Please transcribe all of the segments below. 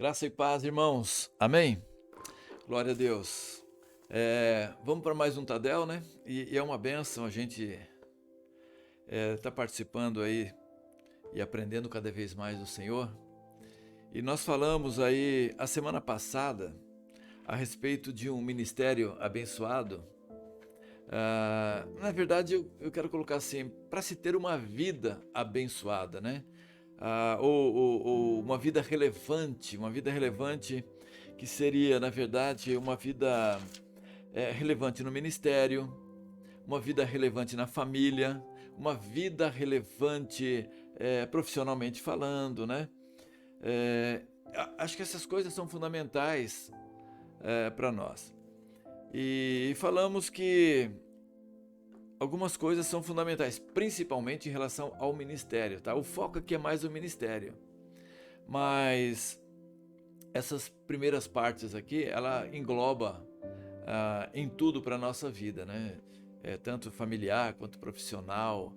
Graça e paz, irmãos. Amém? Glória a Deus. Vamos para mais um Tadel, né? E é uma bênção a gente tá participando aí e aprendendo cada vez mais do Senhor. E nós falamos aí a semana passada a respeito de um ministério abençoado. Na verdade, eu quero colocar assim, para se ter uma vida abençoada, né? Ou uma vida relevante que seria, na verdade, uma vida relevante no ministério, uma vida relevante na família, uma vida relevante profissionalmente falando, né? Acho que essas coisas são fundamentais para nós. E falamos que algumas coisas são fundamentais, principalmente em relação ao ministério, tá? O foco aqui é mais o ministério. Mas essas primeiras partes aqui, ela engloba em tudo para a nossa vida, né? Tanto familiar, quanto profissional,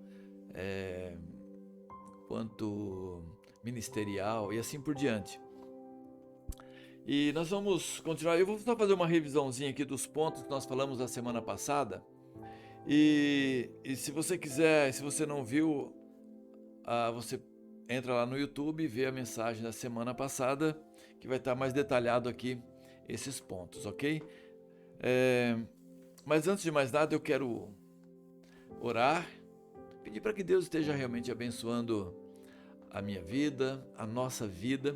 quanto ministerial e assim por diante. E nós vamos continuar, eu vou só fazer uma revisãozinha aqui dos pontos que nós falamos na semana passada. E se você quiser, se você não viu, você entra lá no YouTube e vê a mensagem da semana passada, que vai estar mais detalhado aqui esses pontos, ok? Mas antes de mais nada, eu quero orar, pedir para que Deus esteja realmente abençoando a minha vida, a nossa vida,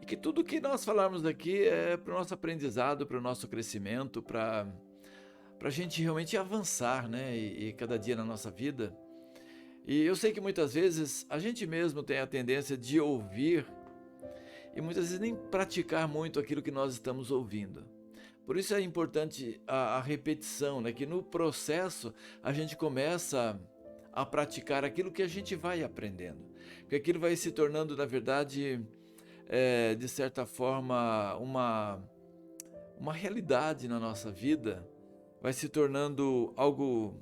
e que tudo que nós falarmos aqui é para o nosso aprendizado, para o nosso crescimento, para a gente realmente avançar, né? E cada dia na nossa vida. E eu sei que muitas vezes a gente mesmo tem a tendência de ouvir e muitas vezes nem praticar muito aquilo que nós estamos ouvindo. Por isso é importante a repetição, né? Que no processo a gente começa a praticar aquilo que a gente vai aprendendo. Porque aquilo vai se tornando, na verdade, de certa forma, uma realidade na nossa vida, vai se tornando algo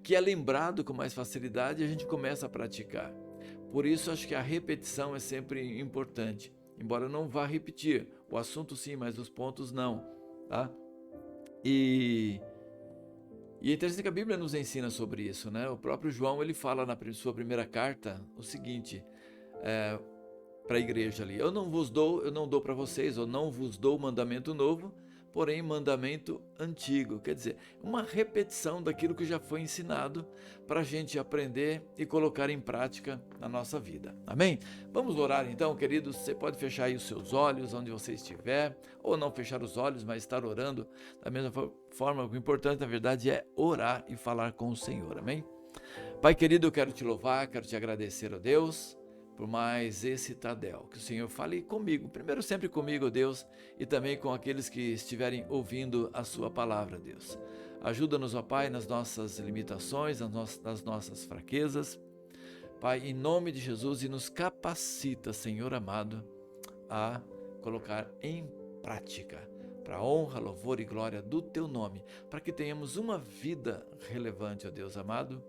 que é lembrado com mais facilidade e a gente começa a praticar. Por isso acho que a repetição é sempre importante, embora eu não vá repetir o assunto sim, mas os pontos não, tá? E, e é interessante que a Bíblia nos ensina sobre isso, né? O próprio João ele fala na sua primeira carta o seguinte para a igreja ali: eu não dou para vocês, eu não vos dou mandamento novo, porém mandamento antigo. Quer dizer, uma repetição daquilo que já foi ensinado para a gente aprender e colocar em prática na nossa vida. Amém? Vamos orar então, queridos. Você pode fechar aí os seus olhos onde você estiver, ou não fechar os olhos, mas estar orando da mesma forma. O importante, na verdade, é orar e falar com o Senhor. Amém? Pai querido, eu quero te louvar, quero te agradecer, ó Deus, por mais esse Tadel. Que o Senhor fale comigo, primeiro sempre comigo, Deus, e também com aqueles que estiverem ouvindo a sua palavra, Deus. Ajuda-nos, ó Pai, nas nossas limitações, nas nossas fraquezas. Pai, em nome de Jesus, e nos capacita, Senhor amado, a colocar em prática, para a honra, louvor e glória do Teu nome, para que tenhamos uma vida relevante, ó Deus amado,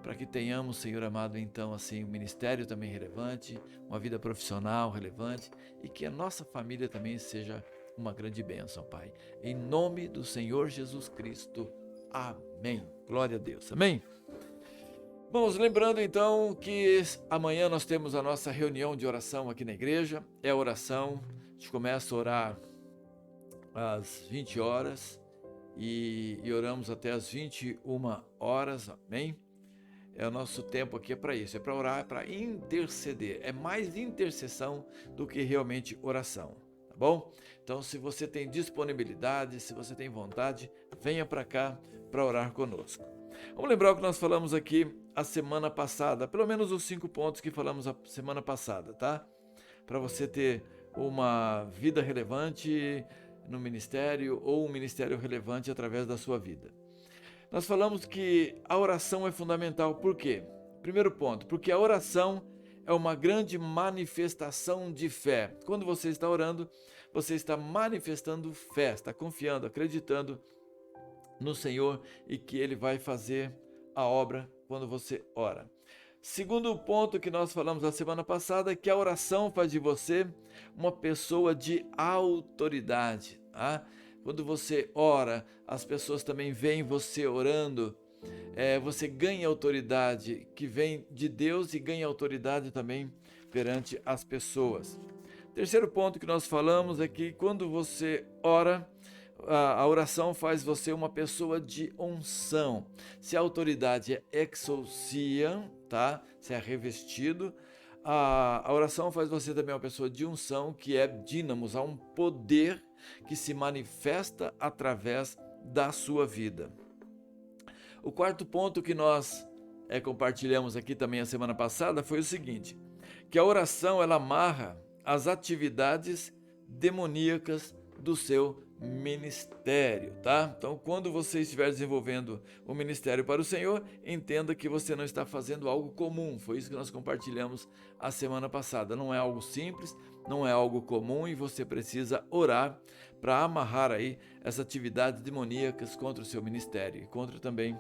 para que tenhamos, Senhor amado, então assim, um ministério também relevante, uma vida profissional relevante e que a nossa família também seja uma grande bênção, Pai. Em nome do Senhor Jesus Cristo. Amém. Glória a Deus. Amém. Vamos lembrando então que amanhã nós temos a nossa reunião de oração aqui na igreja. É a oração, a gente começa a orar às 20 horas e oramos até às 21 horas. Amém. O nosso tempo aqui é para isso, é para orar, é para interceder. É mais intercessão do que realmente oração, tá bom? Então, se você tem disponibilidade, se você tem vontade, venha para cá para orar conosco. Vamos lembrar o que nós falamos aqui a semana passada, pelo menos os 5 pontos que falamos a semana passada, tá? Para você ter uma vida relevante no ministério ou um ministério relevante através da sua vida. Nós falamos que a oração é fundamental. Por quê? Primeiro ponto, porque a oração é uma grande manifestação de fé. Quando você está orando, você está manifestando fé, está confiando, acreditando no Senhor e que Ele vai fazer a obra quando você ora. Segundo ponto que nós falamos na semana passada é que a oração faz de você uma pessoa de autoridade. Tá? Quando você ora, as pessoas também veem você orando. Você ganha autoridade que vem de Deus e ganha autoridade também perante as pessoas. Terceiro ponto que nós falamos é que quando você ora, a oração faz você uma pessoa de unção. Se a autoridade é exousia, tá? Se é revestido, a oração faz você também uma pessoa de unção, que é dínamos, há um poder que se manifesta através da sua vida. O quarto ponto que nós compartilhamos aqui também a semana passada foi o seguinte, que a oração ela amarra as atividades demoníacas do seu ministério, tá? Então, quando você estiver desenvolvendo o ministério para o Senhor, entenda que você não está fazendo algo comum. Foi isso que nós compartilhamos a semana passada. Não é algo simples, não é algo comum e você precisa orar para amarrar aí essas atividades demoníacas contra o seu ministério e contra também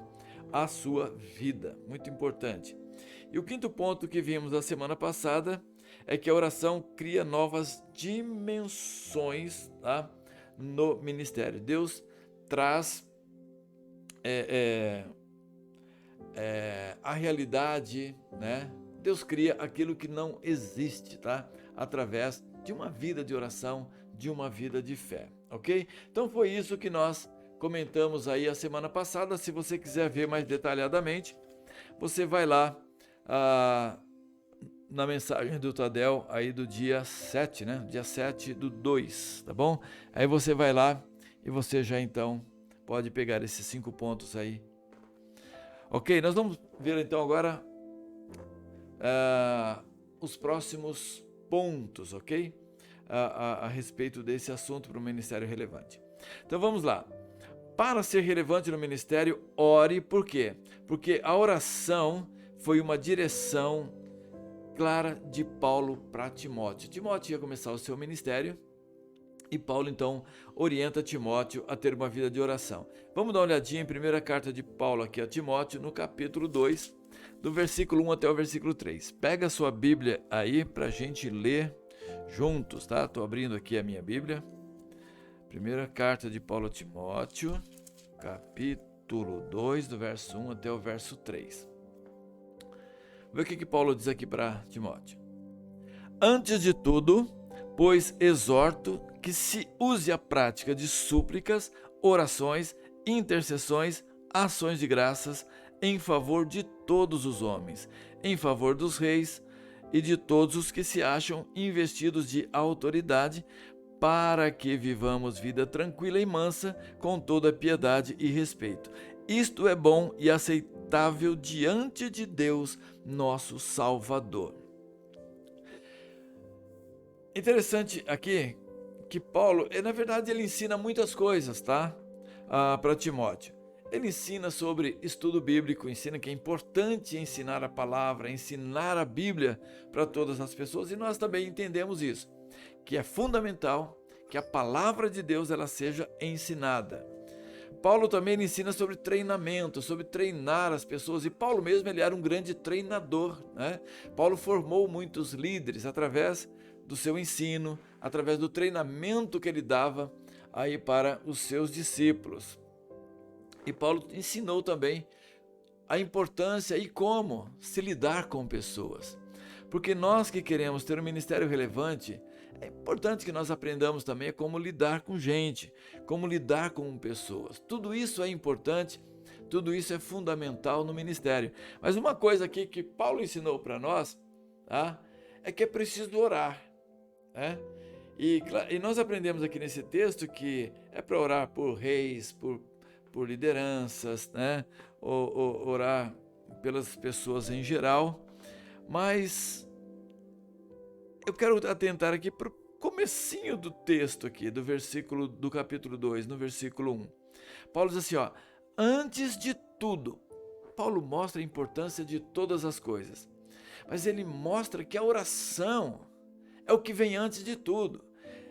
a sua vida. Muito importante. E o quinto ponto que vimos na semana passada é que a oração cria novas dimensões, tá? No ministério. Deus traz a realidade, né? Deus cria aquilo que não existe, tá? Através de uma vida de oração, de uma vida de fé, ok? Então foi isso que nós comentamos aí a semana passada. Se você quiser ver mais detalhadamente, você vai lá na mensagem do Tadel aí do dia 7, né? Dia 7/2, tá bom? Aí você vai lá e você já então pode pegar esses 5 pontos aí. Ok, nós vamos ver então agora os próximos pontos, ok? A respeito desse assunto para o ministério relevante. Então vamos lá. Para ser relevante no ministério, ore. Por quê? Porque a oração foi uma direção clara de Paulo para Timóteo. Timóteo ia começar o seu ministério e Paulo então orienta Timóteo a ter uma vida de oração. Vamos dar uma olhadinha em primeira carta de Paulo aqui a Timóteo, no capítulo 2, do versículo 1 até o versículo 3. Pega a sua Bíblia aí para a gente ler juntos, tá? Estou abrindo aqui a minha Bíblia. Primeira carta de Paulo a Timóteo, capítulo 2, do verso 1 até o verso 3. Vê o que Paulo diz aqui para Timóteo. Antes de tudo, pois exorto que se use a prática de súplicas, orações, intercessões, ações de graças em favor de todos os homens, em favor dos reis e de todos os que se acham investidos de autoridade, para que vivamos vida tranquila e mansa, com toda piedade e respeito. Isto é bom e aceitável diante de Deus, nosso Salvador. Interessante aqui que Paulo, na verdade, ele ensina muitas coisas, tá? Para Timóteo. Ele ensina sobre estudo bíblico, ensina que é importante ensinar a palavra, ensinar a Bíblia para todas as pessoas, e nós também entendemos isso, que é fundamental que a palavra de Deus ela seja ensinada. Paulo também ensina sobre treinamento, sobre treinar as pessoas, e Paulo mesmo ele era um grande treinador, né? Paulo formou muitos líderes através do seu ensino, através do treinamento que ele dava aí para os seus discípulos. E Paulo ensinou também a importância e como se lidar com pessoas. Porque nós que queremos ter um ministério relevante, é importante que nós aprendamos também como lidar com gente, como lidar com pessoas. Tudo isso é importante, tudo isso é fundamental no ministério. Mas uma coisa aqui que Paulo ensinou para nós, tá, é que é preciso orar. Né? E nós aprendemos aqui nesse texto que é para orar por reis, por lideranças, né? Orar pelas pessoas em geral. Mas eu quero atentar aqui para o comecinho do texto aqui, do capítulo 2, no versículo 1. Paulo diz assim, ó, antes de tudo, Paulo mostra a importância de todas as coisas, mas ele mostra que a oração é o que vem antes de tudo.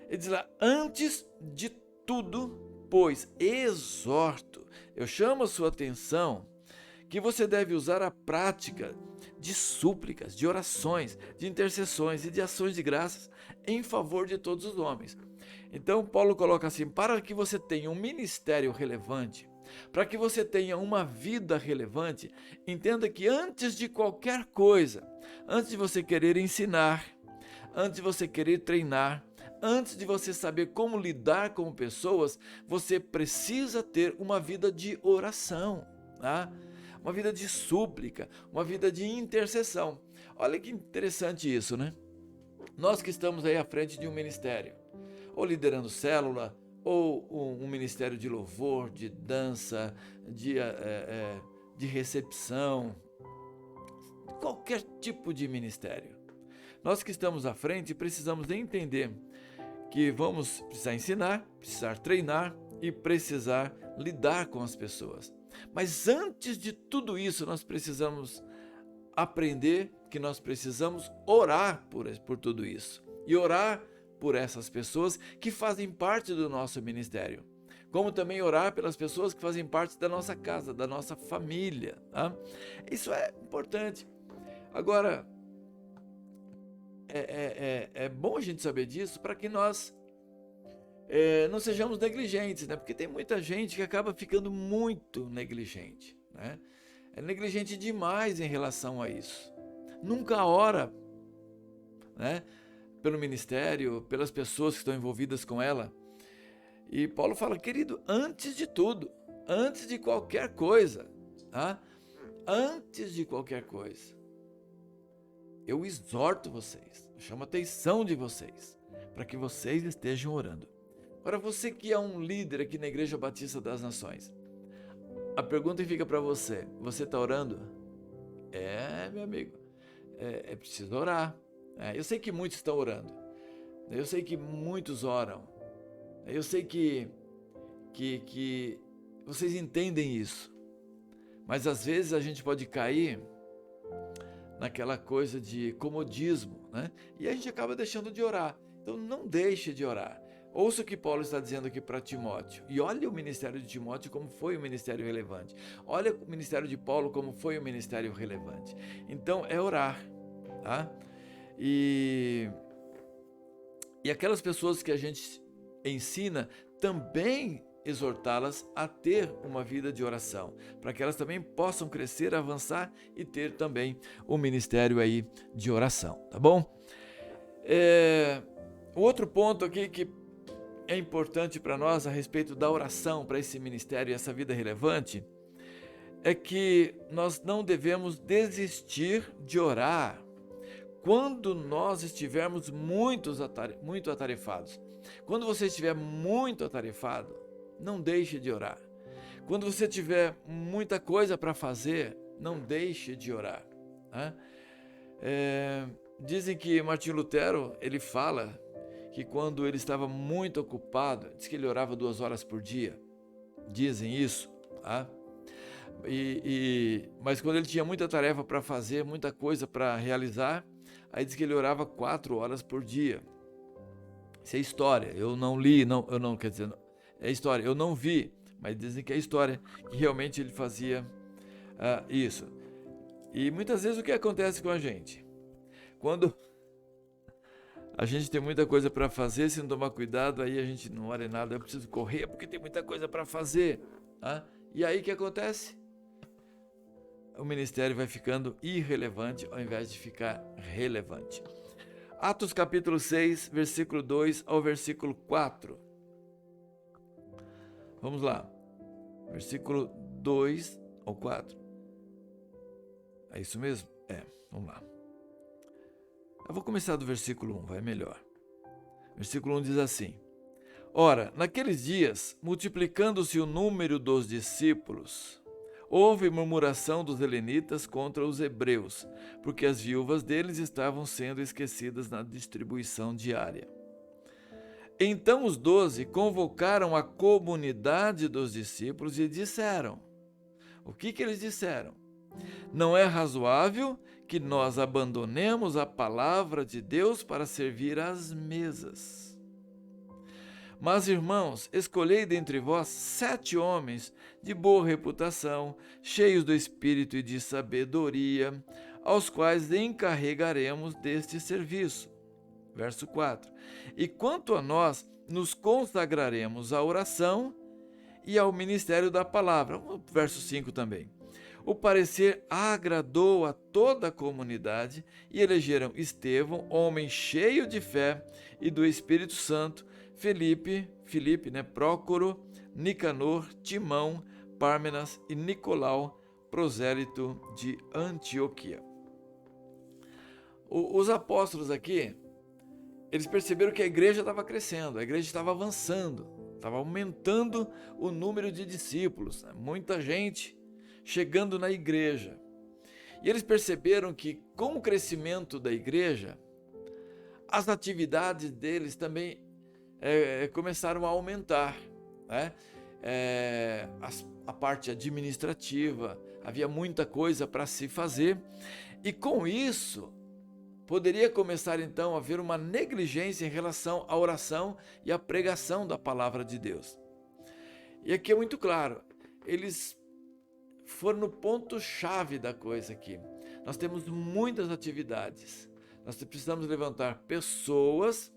Ele diz lá, antes de tudo, pois exorto, eu chamo a sua atenção que você deve usar a prática de súplicas, de orações, de intercessões e de ações de graças em favor de todos os homens. Então Paulo coloca assim: para que você tenha um ministério relevante, para que você tenha uma vida relevante, entenda que antes de qualquer coisa, antes de você querer ensinar, antes de você querer treinar, antes de você saber como lidar com pessoas, você precisa ter uma vida de oração, tá? Uma vida de súplica, uma vida de intercessão. Olha que interessante isso, né? Nós que estamos aí à frente de um ministério, ou liderando célula, ou um ministério de louvor, de dança, de recepção, qualquer tipo de ministério. Nós que estamos à frente precisamos entender que vamos precisar ensinar, precisar treinar e precisar lidar com as pessoas. Mas antes de tudo isso, nós precisamos aprender que nós precisamos orar por tudo isso. E orar por essas pessoas que fazem parte do nosso ministério. Como também orar pelas pessoas que fazem parte da nossa casa, da nossa família. Tá? Isso é importante. Agora, é bom a gente saber disso para que nós não sejamos negligentes, né? Porque tem muita gente que acaba ficando muito negligente, né? É negligente demais em relação a isso. Nunca ora, né? Pelo ministério, pelas pessoas que estão envolvidas com ela. E Paulo fala: querido, antes de tudo, antes de qualquer coisa, tá? Antes de qualquer coisa, eu exorto vocês, eu chamo a atenção de vocês, para que vocês estejam orando. Para você que é um líder aqui na Igreja Batista das Nações, a pergunta fica para você: você está orando? Meu amigo, é preciso orar. Eu sei que muitos estão orando, eu sei que muitos oram, eu sei que vocês entendem isso, mas às vezes a gente pode cair naquela coisa de comodismo, né? E a gente acaba deixando de orar. Então não deixe de orar. Ouça o que Paulo está dizendo aqui para Timóteo. E olha o ministério de Timóteo como foi um ministério relevante. Olha o ministério de Paulo como foi um ministério relevante. Então é orar, tá? E aquelas pessoas que a gente ensina, também exortá-las a ter uma vida de oração, para que elas também possam crescer, avançar e ter também um ministério aí de oração, tá bom? O outro ponto aqui que é importante para nós a respeito da oração para esse ministério e essa vida relevante é que nós não devemos desistir de orar quando nós estivermos muito atarefados. Quando você estiver muito atarefado, não deixe de orar. Quando você tiver muita coisa para fazer, não deixe de orar. Né? Dizem que Martinho Lutero, ele fala que quando ele estava muito ocupado, diz que ele orava 2 horas por dia. Dizem isso. Tá? Mas quando ele tinha muita tarefa para fazer, muita coisa para realizar, aí diz que ele orava 4 horas por dia. Isso é história, eu não li, é história, eu não vi, mas dizem que é história, que realmente ele fazia isso. E muitas vezes o que acontece com a gente? Quando a gente tem muita coisa para fazer, se não tomar cuidado, aí a gente não ora em nada, eu preciso correr porque tem muita coisa para fazer. Tá? E aí o que acontece? O ministério vai ficando irrelevante ao invés de ficar relevante. Atos capítulo 6, versículo 2 ao versículo 4. Vamos lá. Versículo 2 ao 4. É isso mesmo? Vamos lá. Eu vou começar do versículo 1, vai melhor. Versículo 1 diz assim: Ora, naqueles dias, multiplicando-se o número dos discípulos, houve murmuração dos helenitas contra os hebreus, porque as viúvas deles estavam sendo esquecidas na distribuição diária. Então os 12 convocaram a comunidade dos discípulos e disseram: o que eles disseram? Não é razoável que nós abandonemos a palavra de Deus para servir às mesas. Mas, irmãos, escolhei dentre vós 7 homens de boa reputação, cheios do Espírito e de sabedoria, aos quais encarregaremos deste serviço. Verso 4. E quanto a nós, nos consagraremos à oração e ao ministério da palavra. Verso 5 também. O parecer agradou a toda a comunidade e elegeram Estevão, homem cheio de fé e do Espírito Santo, Filipe, Prócoro, Nicanor, Timão, Pármenas e Nicolau, prosélito de Antioquia. Os apóstolos aqui, eles perceberam que a igreja estava crescendo, a igreja estava avançando, estava aumentando o número de discípulos, muita gente chegando na igreja. E eles perceberam que com o crescimento da igreja, as atividades deles também começaram a aumentar, né? A parte administrativa, havia muita coisa para se fazer, e com isso poderia começar então a haver uma negligência em relação à oração e à pregação da palavra de Deus. E aqui é muito claro, eles foram no ponto-chave da coisa aqui. Nós temos muitas atividades, nós precisamos levantar pessoas,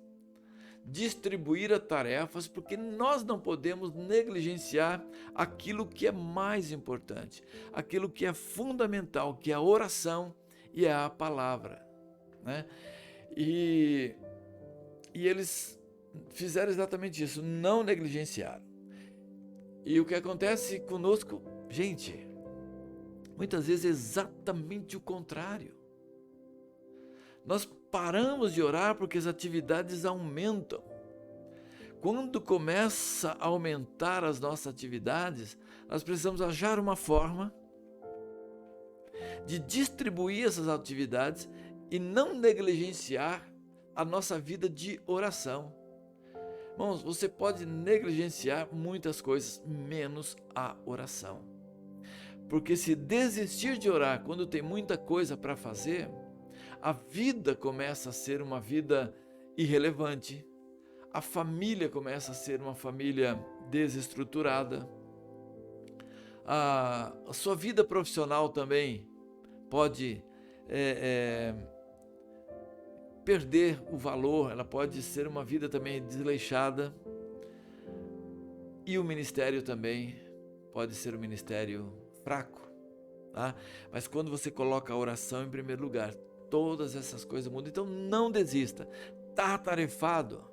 distribuir as tarefas, porque nós não podemos negligenciar aquilo que é mais importante, aquilo que é fundamental, que é a oração e é a palavra, né? E eles fizeram exatamente isso, não negligenciaram. E o que acontece conosco, gente, muitas vezes é exatamente o contrário. Nós paramos de orar porque as atividades aumentam. Quando começa a aumentar as nossas atividades, nós precisamos achar uma forma de distribuir essas atividades e não negligenciar a nossa vida de oração. Irmãos, você pode negligenciar muitas coisas, menos a oração. Porque se desistir de orar quando tem muita coisa para fazer, a vida começa a ser uma vida irrelevante, a família começa a ser uma família desestruturada, a sua vida profissional também pode perder o valor, ela pode ser uma vida também desleixada, e o ministério também pode ser um ministério fraco, tá? Mas quando você coloca a oração em primeiro lugar, todas essas coisas mudam. Então não desista, está atarefado,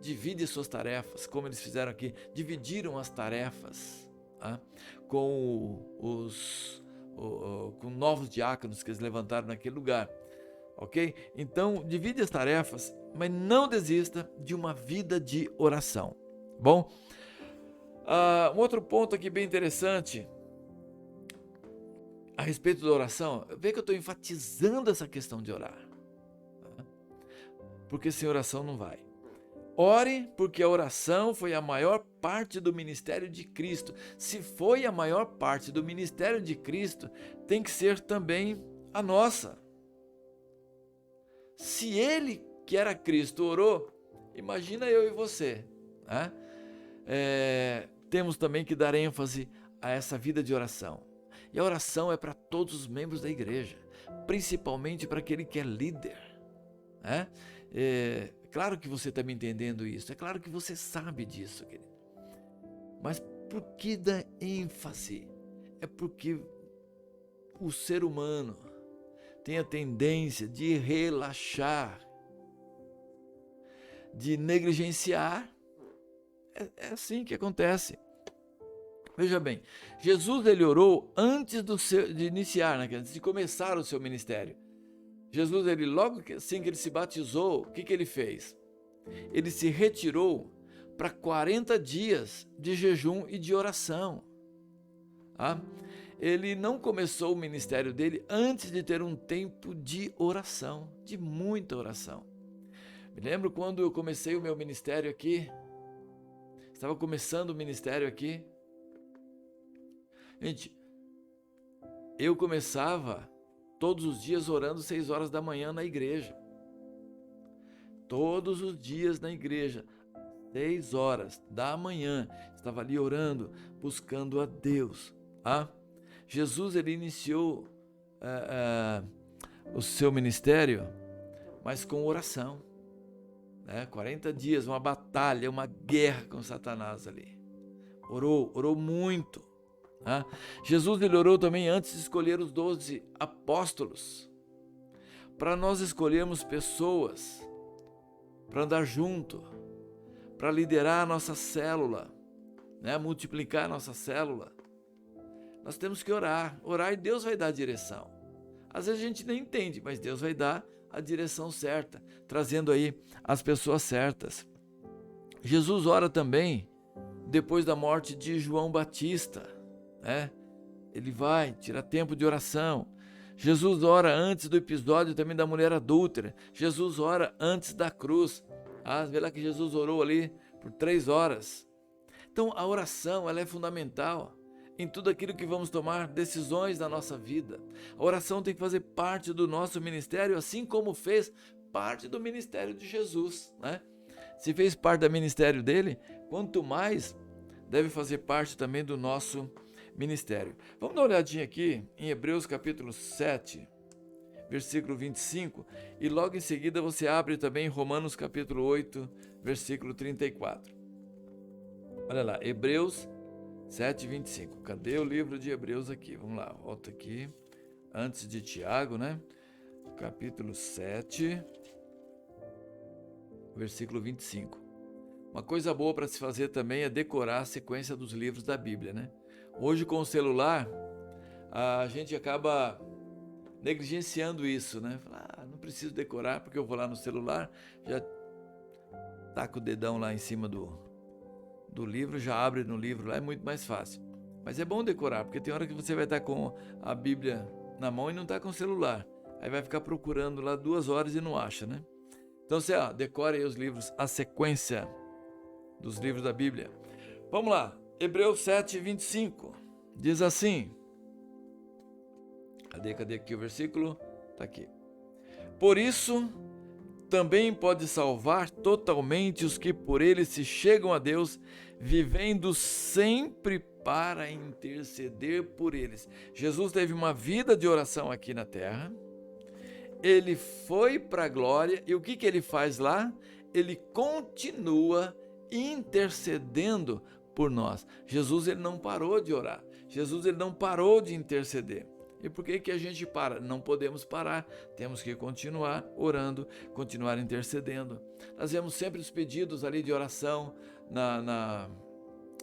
divide suas tarefas, como eles fizeram aqui, dividiram as tarefas, tá? Com novos diáconos que eles levantaram naquele lugar, ok? Então divide as tarefas, mas não desista de uma vida de oração. Bom, um outro ponto aqui bem interessante a respeito da oração, vê que eu estou enfatizando essa questão de orar, porque sem oração não vai. Ore, porque a oração foi a maior parte do ministério de Cristo. Se foi a maior parte do ministério de Cristo, tem que ser também a nossa. Se ele, que era Cristo, orou, imagina eu e você, né? Temos também que dar ênfase a essa vida de oração. E a oração é para todos os membros da igreja, principalmente para aquele que é líder, né? Claro que você está me entendendo isso, é claro que você sabe disso, querido. Mas por que dá ênfase? É porque o ser humano tem a tendência de relaxar, de negligenciar. É assim que acontece. Veja bem, Jesus ele orou antes de iniciar, né? Antes de começar o seu ministério. Jesus, ele logo assim que ele se batizou, o que ele fez? Ele se retirou para 40 dias de jejum e de oração. Tá? Ele não começou o ministério dele antes de ter um tempo de oração, de muita oração. Me lembro quando eu comecei o meu ministério aqui, estava começando o ministério aqui. Gente, eu começava todos os dias orando 6 horas da manhã na igreja. Todos os dias na igreja, 6 horas da manhã, estava ali orando, buscando a Deus. Jesus ele iniciou o seu ministério, mas com oração, né? 40 dias, uma batalha, uma guerra com Satanás ali. Orou muito. Né? Jesus ele orou também antes de escolher os 12 apóstolos, para nós escolhermos pessoas para andar junto, para liderar a nossa célula, né? Multiplicar a nossa célula. Nós temos que orar e Deus vai dar a direção. Às vezes a gente nem entende, mas Deus vai dar a direção certa, trazendo aí as pessoas certas. Jesus ora também depois da morte de João Batista, né? Ele vai tirar tempo de oração. Jesus ora antes do episódio também da mulher adúltera. Jesus ora antes da cruz. Vê lá que Jesus orou ali por 3 horas. Então a oração ela é fundamental em tudo aquilo que vamos tomar decisões na nossa vida. A oração tem que fazer parte do nosso ministério, assim como fez parte do ministério de Jesus, né? Se fez parte do ministério dele, quanto mais deve fazer parte também do nosso ministério. Vamos dar uma olhadinha aqui em Hebreus capítulo 7, versículo 25, e logo em seguida você abre também Romanos capítulo 8, versículo 34. Olha lá, Hebreus 7, 25. Cadê o livro de Hebreus aqui? Vamos lá, volta aqui, antes de Tiago, né? Capítulo 7, versículo 25. Uma coisa boa para se fazer também é decorar a sequência dos livros da Bíblia, né? Hoje com o celular, a gente acaba negligenciando isso, né? Não preciso decorar porque eu vou lá no celular, já taco o dedão lá em cima do livro, já abre no livro lá, é muito mais fácil. Mas é bom decorar, porque tem hora que você vai estar com a Bíblia na mão e não está com o celular. Aí vai ficar procurando lá 2 horas e não acha, né? Então você decore aí os livros, a sequência dos livros da Bíblia. Vamos lá, Hebreus 7, 25. Diz assim. Cadê aqui o versículo? Está aqui. Por isso, também pode salvar totalmente os que por ele se chegam a Deus, vivendo sempre para interceder por eles. Jesus teve uma vida de oração aqui na terra. Ele foi para a glória e o que ele faz lá? Ele continua intercedendo por nós. Jesus ele não parou de orar. Jesus ele não parou de interceder. E por que a gente para? Não podemos parar. Temos que continuar orando, continuar intercedendo. Nós vemos sempre os pedidos ali de oração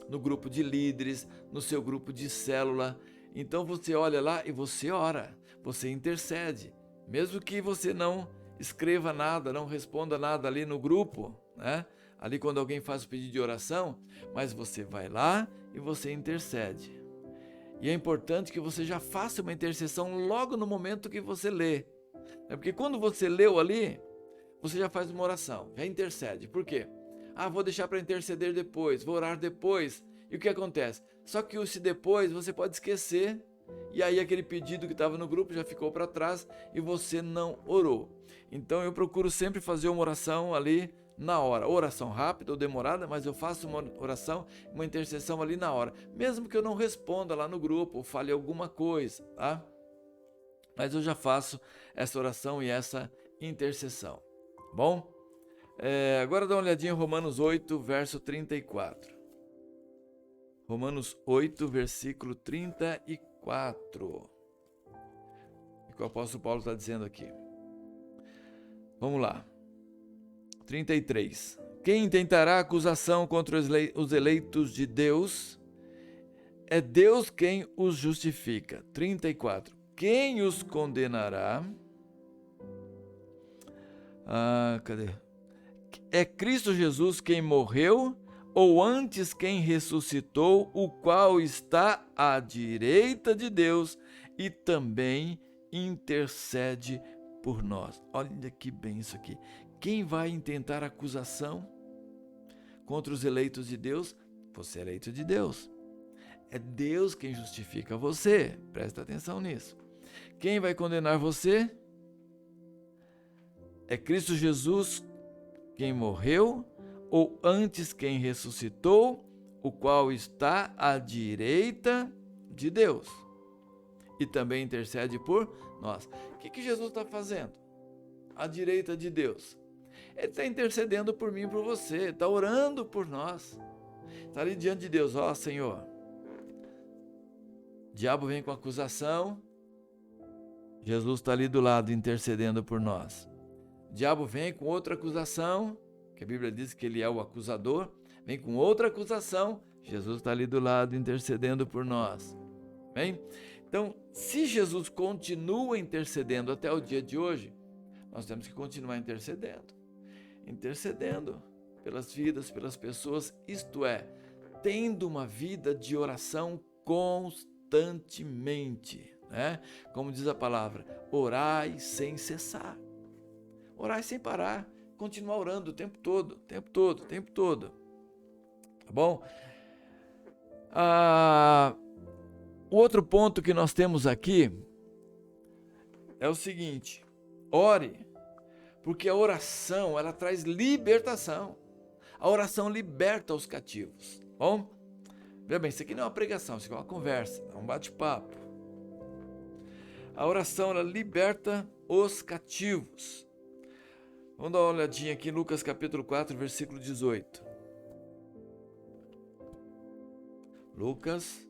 no grupo de líderes, no seu grupo de célula. Então você olha lá e você ora, você intercede. Mesmo que você não escreva nada, não responda nada ali no grupo, né? Ali quando alguém faz o pedido de oração, mas você vai lá e você intercede. E é importante que você já faça uma intercessão logo no momento que você lê. Porque quando você leu ali, você já faz uma oração, já intercede. Por quê? Vou deixar para interceder depois, vou orar depois. E o que acontece? Só que esse depois você pode esquecer, e aí aquele pedido que estava no grupo já ficou para trás e você não orou. Então eu procuro sempre fazer uma oração ali na hora, oração rápida ou demorada, mas eu faço uma oração, uma intercessão ali na hora, mesmo que eu não responda lá no grupo ou fale alguma coisa, tá? Mas eu já faço essa oração e essa intercessão. Bom, agora dá uma olhadinha em Romanos 8, verso 34. Romanos 8, versículo 34. O que o apóstolo Paulo está dizendo aqui? Vamos lá. 33. Quem intentará acusação contra os eleitos de Deus? É Deus quem os justifica. 34. Quem os condenará? Cadê? É Cristo Jesus quem morreu, ou antes quem ressuscitou, o qual está à direita de Deus e também intercede por nós. Olha que bem isso aqui. Quem vai intentar acusação contra os eleitos de Deus? Você é eleito de Deus. É Deus quem justifica você. Presta atenção nisso. Quem vai condenar você? É Cristo Jesus quem morreu, ou antes quem ressuscitou, o qual está à direita de Deus e também intercede por nós. O que Jesus está fazendo? À direita de Deus. Ele está intercedendo por mim e por você, está orando por nós. Está ali diante de Deus, ó Senhor. O diabo vem com acusação, Jesus está ali do lado intercedendo por nós. O diabo vem com outra acusação, que a Bíblia diz que ele é o acusador, vem com outra acusação, Jesus está ali do lado intercedendo por nós. Bem? Então, se Jesus continua intercedendo até o dia de hoje, nós temos que continuar intercedendo pelas vidas, pelas pessoas, isto é, tendo uma vida de oração constantemente, né? Como diz a palavra, orai sem cessar, orai sem parar, continuar orando o tempo todo, tá bom? O outro ponto que nós temos aqui é o seguinte: ore, porque a oração, ela traz libertação. A oração liberta os cativos. Bom, veja bem, isso aqui não é uma pregação, isso aqui é uma conversa, é um bate-papo. A oração, ela liberta os cativos. Vamos dar uma olhadinha aqui em Lucas capítulo 4, versículo 18. Lucas,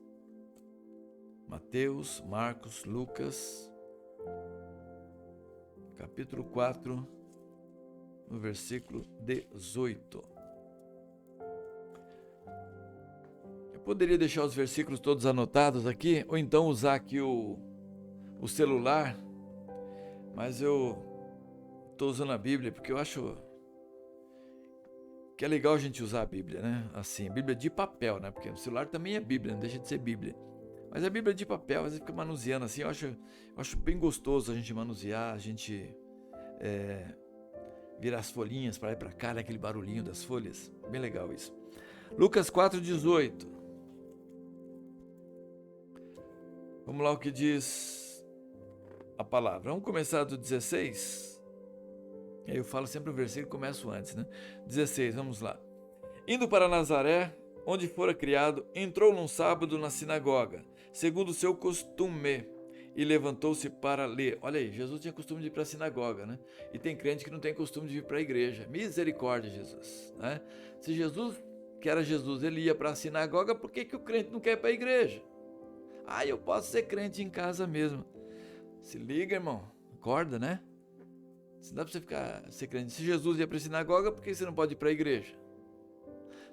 Mateus, Marcos, Lucas, capítulo 4, no versículo 18. Eu poderia deixar os versículos todos anotados aqui, ou então usar aqui o celular, mas eu estou usando a Bíblia porque eu acho que é legal a gente usar a Bíblia, né? Assim, a Bíblia de papel, né? Porque o celular também é Bíblia, não deixa de ser Bíblia. Mas a Bíblia de papel, às vezes fica manuseando assim, eu acho bem gostoso a gente manusear, a gente virar as folhinhas para lá e para cá, né? Aquele barulhinho das folhas, bem legal isso. Lucas 4,18. Vamos lá o que diz a palavra. Vamos começar do 16. Eu falo sempre o versículo e começo antes, né? 16, vamos lá. Indo para Nazaré, onde fora criado, entrou num sábado na sinagoga, segundo o seu costume, e levantou-se para ler. Olha aí, Jesus tinha costume de ir para a sinagoga, né? E tem crente que não tem costume de ir para a igreja. Misericórdia, Jesus, né? Se Jesus, que era Jesus, ele ia para a sinagoga, por que o crente não quer ir para a igreja? Eu posso ser crente em casa mesmo. Se liga, irmão, acorda, né? Se dá para você ser crente. Se Jesus ia para a sinagoga, por que você não pode ir para a igreja?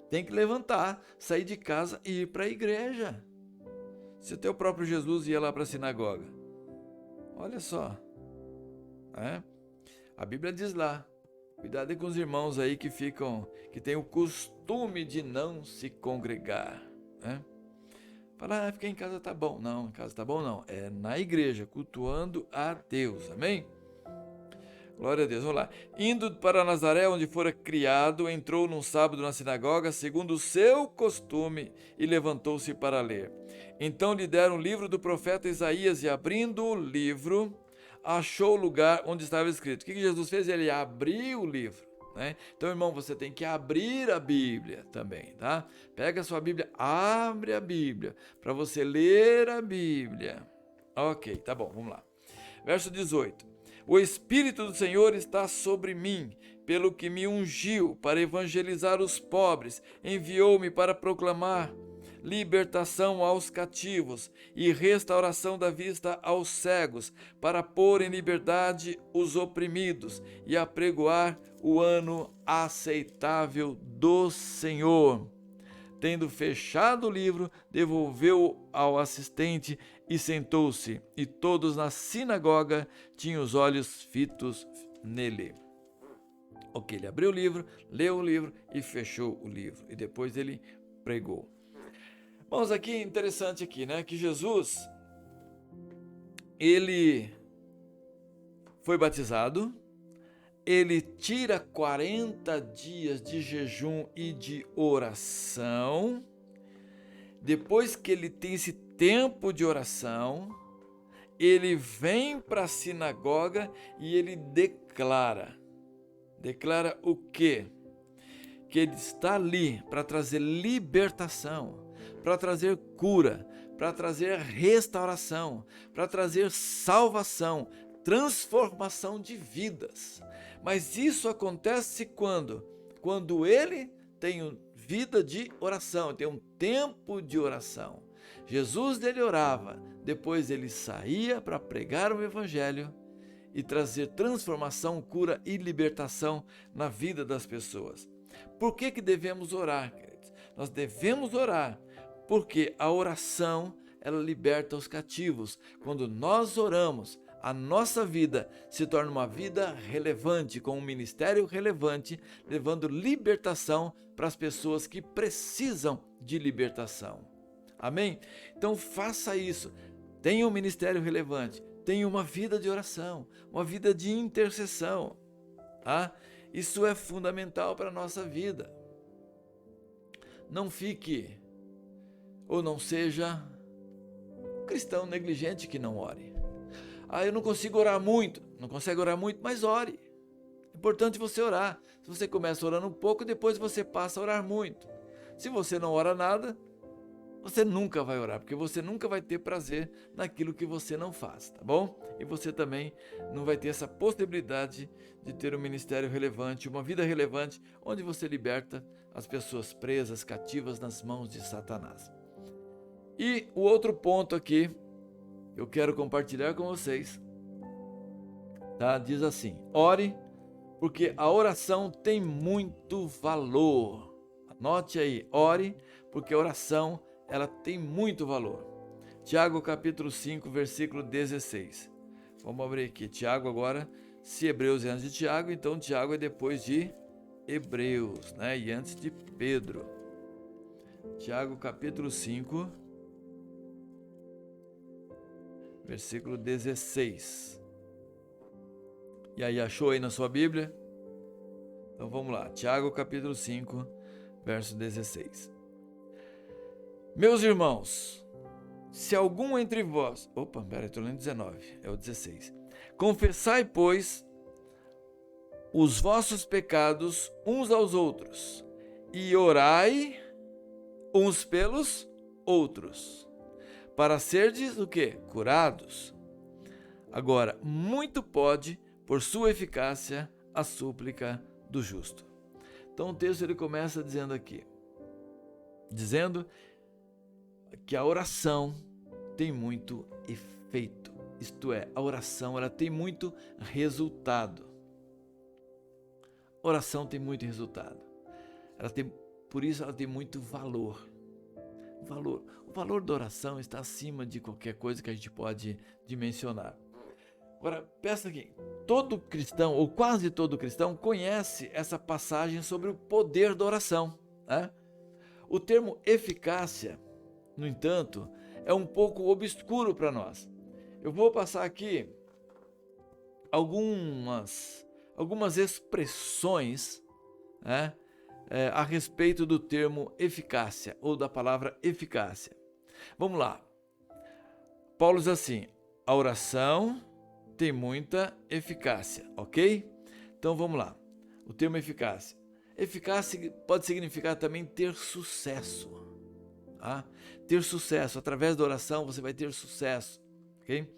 Tem que levantar, sair de casa e ir para a igreja. Se o teu próprio Jesus ia lá para a sinagoga. Olha só. A Bíblia diz lá. Cuidado aí com os irmãos aí que têm o costume de não se congregar. Fala, ficar em casa tá bom. Não, em casa tá bom não. É na igreja, cultuando a Deus. Amém? Glória a Deus, vamos lá. Indo para Nazaré, onde fora criado, entrou num sábado na sinagoga, segundo o seu costume, e levantou-se para ler. Então lhe deram o livro do profeta Isaías, e abrindo o livro, achou o lugar onde estava escrito. O que Jesus fez? Ele abriu o livro, né? Então, irmão, você tem que abrir a Bíblia também, tá? Pega a sua Bíblia, abre a Bíblia, para você ler a Bíblia. Ok, tá bom, vamos lá. Verso 18. O Espírito do Senhor está sobre mim, pelo que me ungiu para evangelizar os pobres, enviou-me para proclamar libertação aos cativos e restauração da vista aos cegos, para pôr em liberdade os oprimidos e apregoar o ano aceitável do Senhor. Tendo fechado o livro, devolveu-o ao assistente e sentou-se, e todos na sinagoga tinham os olhos fitos nele. Ok, ele abriu o livro, leu o livro e fechou o livro, e depois ele pregou. Vamos aqui, interessante aqui, né, que Jesus, ele foi batizado, ele tira 40 dias de jejum e de oração. Depois que ele tem esse tempo de oração, ele vem para a sinagoga e ele declara o quê? Que ele está ali para trazer libertação, para trazer cura, para trazer restauração, para trazer salvação, transformação de vidas. Mas isso acontece quando? Quando ele tem vida de oração, tem um tempo de oração. Jesus dele orava, depois ele saía para pregar o evangelho e trazer transformação, cura e libertação na vida das pessoas. Por que devemos orar, queridos? Nós devemos orar porque a oração, ela liberta os cativos. Quando nós oramos, a nossa vida se torna uma vida relevante, com um ministério relevante, levando libertação para as pessoas que precisam de libertação. Amém? Então faça isso. Tenha um ministério relevante, tenha uma vida de oração, uma vida de intercessão. Tá? Isso é fundamental para a nossa vida. Não fique ou não seja um cristão negligente que não ore. Eu não consigo orar muito. Não consegue orar muito, mas ore. É importante você orar. Se você começa orando um pouco, depois você passa a orar muito. Se você não ora nada, você nunca vai orar, porque você nunca vai ter prazer naquilo que você não faz, tá bom? E você também não vai ter essa possibilidade de ter um ministério relevante, uma vida relevante, onde você liberta as pessoas presas, cativas nas mãos de Satanás. E o outro ponto aqui, eu quero compartilhar com vocês, tá? Diz assim: ore, porque a oração tem muito valor. Anote aí, ore, porque a oração, ela tem muito valor. Tiago capítulo 5, versículo 16. Vamos abrir aqui, Tiago agora, se Hebreus é antes de Tiago, então Tiago é depois de Hebreus, né? E antes de Pedro. Tiago capítulo 5, versículo 16. E aí, achou aí na sua Bíblia? Então vamos lá, Tiago capítulo 5, verso 16. Meus irmãos, se algum entre vós... estou lendo 19, é o 16. Confessai, pois, os vossos pecados uns aos outros, e orai uns pelos outros, para serdes o quê? Curados. Agora, muito pode, por sua eficácia, a súplica do justo. Então o texto ele começa dizendo aqui, dizendo que a oração tem muito efeito, isto é, a oração ela tem muito resultado. A oração tem muito resultado. Por isso ela tem muito valor. O valor da oração está acima de qualquer coisa que a gente pode dimensionar. Agora, pensa aqui, todo cristão, ou quase todo cristão, conhece essa passagem sobre o poder da oração, né? O termo eficácia, no entanto, é um pouco obscuro para nós. Eu vou passar aqui algumas expressões, né, a respeito do termo eficácia, ou da palavra eficácia. Vamos lá. Paulo diz assim: a oração tem muita eficácia, ok? Então vamos lá. O termo eficácia. Eficácia pode significar também ter sucesso. Tá? Ter sucesso. Através da oração você vai ter sucesso, ok?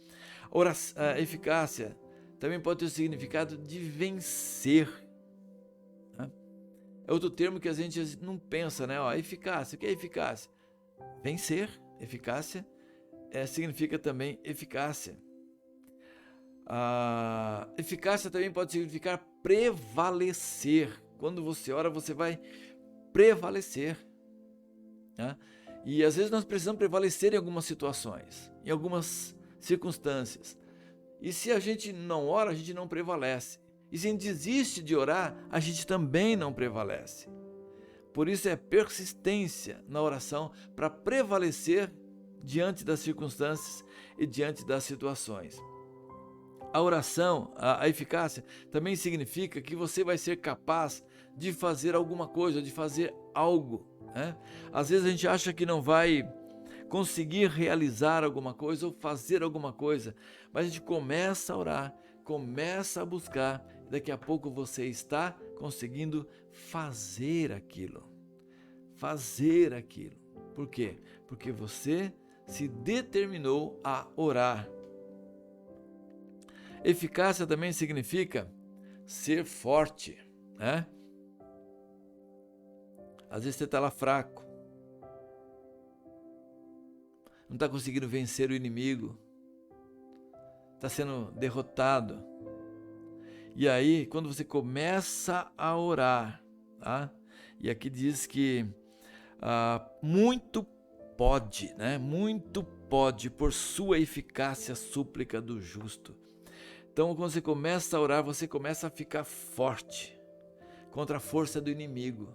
Eficácia também pode ter o significado de vencer. Tá? É outro termo que a gente não pensa, né? Eficácia. O que é eficácia? Vencer. Eficácia significa também eficácia. A eficácia também pode significar prevalecer. Quando você ora, você vai prevalecer. Né? E às vezes nós precisamos prevalecer em algumas situações, em algumas circunstâncias. E se a gente não ora, a gente não prevalece. E se a gente desiste de orar, a gente também não prevalece. Por isso é persistência na oração para prevalecer diante das circunstâncias e diante das situações. A oração, a eficácia, também significa que você vai ser capaz de fazer alguma coisa, de fazer algo. Né? Às vezes a gente acha que não vai conseguir realizar alguma coisa ou fazer alguma coisa, mas a gente começa a orar, começa a buscar, e daqui a pouco você está conseguindo fazer aquilo. Fazer aquilo. Por quê? Porque você se determinou a orar. Eficácia também significa ser forte, né? Às vezes você está lá fraco, não está conseguindo vencer o inimigo, está sendo derrotado. E aí, quando você começa a orar, tá? E aqui diz que muito pode, né? Muito pode por sua eficácia a súplica do justo. Então, quando você começa a orar, você começa a ficar forte contra a força do inimigo.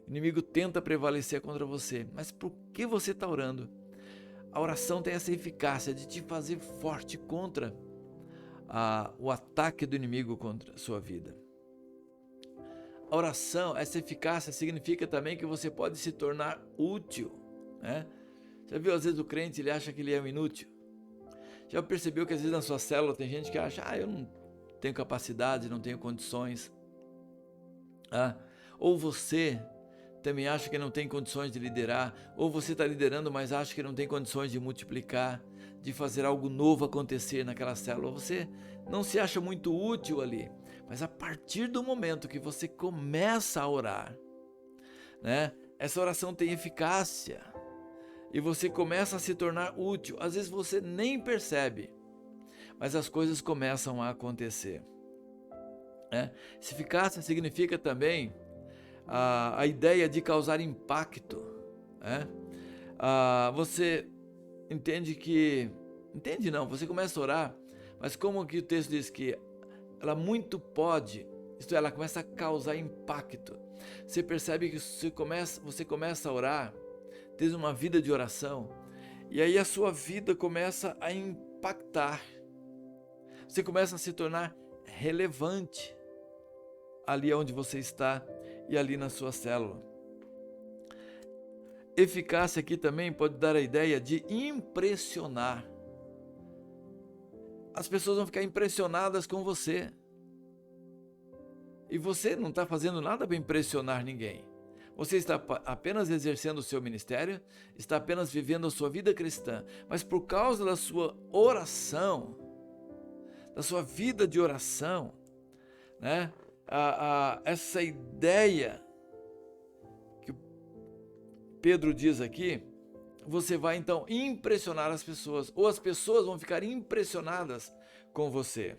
O inimigo tenta prevalecer contra você, mas por que você está orando? A oração tem essa eficácia de te fazer forte contra o ataque do inimigo contra a sua vida. A oração, essa eficácia significa também que você pode se tornar útil, né? Já viu, às vezes o crente ele acha que ele é um inútil? Já percebeu que às vezes na sua célula tem gente que acha, eu não tenho capacidade, não tenho condições. Ou você também acha que não tem condições de liderar, ou você está liderando, mas acha que não tem condições de multiplicar, de fazer algo novo acontecer naquela célula. Você não se acha muito útil ali, mas a partir do momento que você começa a orar, né, essa oração tem eficácia e você começa a se tornar útil. Às vezes você nem percebe, mas as coisas começam a acontecer, né? Essa eficácia significa também a ideia de causar impacto, né? Você entende que... Entende não, você começa a orar, mas como que o texto diz que ela muito pode, isto é, ela começa a causar impacto. Você percebe que você começa a orar, tens uma vida de oração, e aí a sua vida começa a impactar. Você começa a se tornar relevante ali onde você está e ali na sua célula. Eficácia aqui também pode dar a ideia de impressionar. As pessoas vão ficar impressionadas com você. E você não está fazendo nada para impressionar ninguém. Você está apenas exercendo o seu ministério, está apenas vivendo a sua vida cristã. Mas por causa da sua oração, da sua vida de oração, né? Essa ideia que Pedro diz aqui, você vai então impressionar as pessoas, ou as pessoas vão ficar impressionadas com você.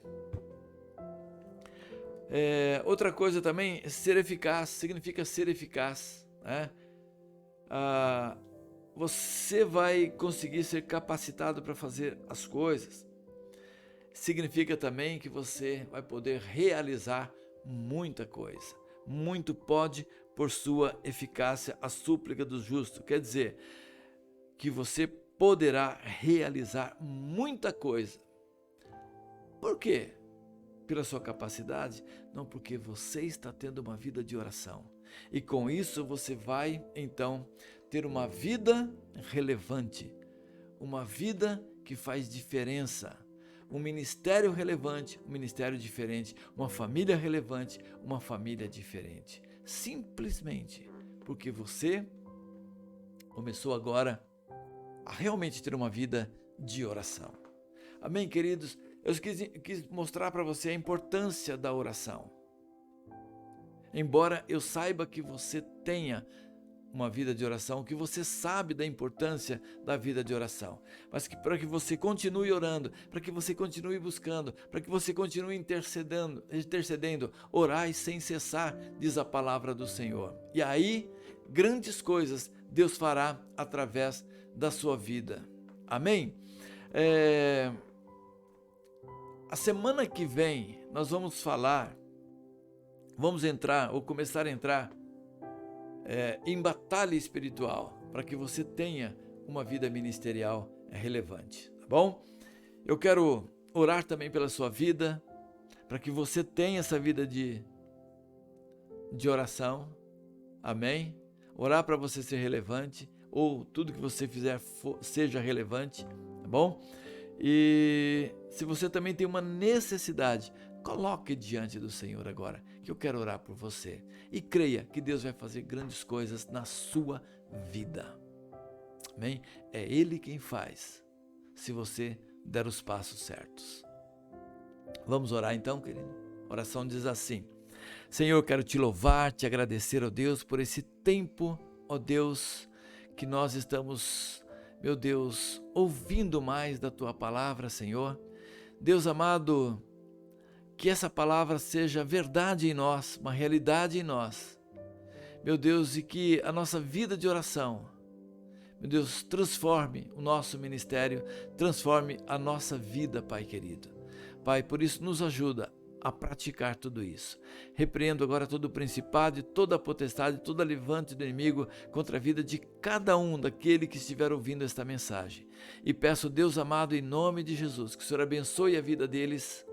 Outra coisa também, ser eficaz, significa ser eficaz, né? Você vai conseguir ser capacitado para fazer as coisas. Significa também que você vai poder realizar muita coisa. Muito pode por sua eficácia a súplica do justo. Quer dizer, que você poderá realizar muita coisa. Por quê? Pela sua capacidade? Não, porque você está tendo uma vida de oração. E com isso você vai, então, ter uma vida relevante. Uma vida que faz diferença. Um ministério relevante, um ministério diferente. Uma família relevante, uma família diferente. Simplesmente porque você começou agora a realmente ter uma vida de oração. Amém, queridos? Eu quis mostrar para você a importância da oração. Embora eu saiba que você tenha uma vida de oração, que você sabe da importância da vida de oração, mas que para que você continue orando, para que você continue buscando, para que você continue intercedendo, orai sem cessar, diz a palavra do Senhor. E aí, grandes coisas Deus fará através da sua vida. Amém? A semana que vem nós vamos começar a entrar em batalha espiritual, para que você tenha uma vida ministerial relevante, tá bom? Eu quero orar também pela sua vida, para que você tenha essa vida de oração, amém? Orar para você ser relevante, ou tudo que você fizer seja relevante, tá bom? E se você também tem uma necessidade, coloque diante do Senhor agora, que eu quero orar por você. E creia que Deus vai fazer grandes coisas na sua vida. Amém? É Ele quem faz, se você der os passos certos. Vamos orar então, querido? A oração diz assim: Senhor, quero te louvar, te agradecer, ó Deus, por esse tempo, ó Deus, que nós estamos, meu Deus, ouvindo mais da tua palavra, Senhor. Deus amado, que essa palavra seja verdade em nós, uma realidade em nós. Meu Deus, e que a nossa vida de oração, meu Deus, transforme o nosso ministério, transforme a nossa vida, Pai querido. Pai, por isso nos ajuda a praticar tudo isso. Repreendo agora todo o principado e toda a potestade, toda levante do inimigo contra a vida de cada um daquele que estiver ouvindo esta mensagem. E peço, Deus amado, em nome de Jesus, que o Senhor abençoe a vida deles,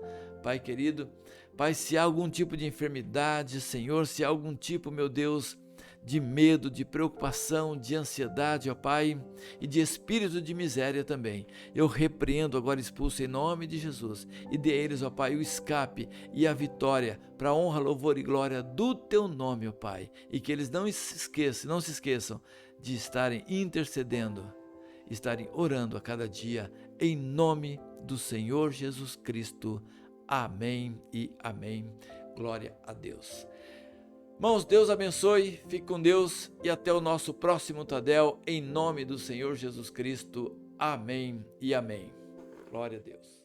Pai querido. Pai, se há algum tipo de enfermidade, Senhor, se há algum tipo, meu Deus, de medo, de preocupação, de ansiedade, ó Pai, e de espírito de miséria também, eu repreendo agora, expulso em nome de Jesus, e dê a eles, ó Pai, o escape e a vitória para a honra, louvor e glória do Teu nome, ó Pai, e que eles não se esqueçam de estarem intercedendo, estarem orando a cada dia, em nome do Senhor Jesus Cristo. Amém e amém. Glória a Deus. Irmãos, Deus abençoe, fique com Deus e até o nosso próximo Tadel, em nome do Senhor Jesus Cristo. Amém e amém. Glória a Deus.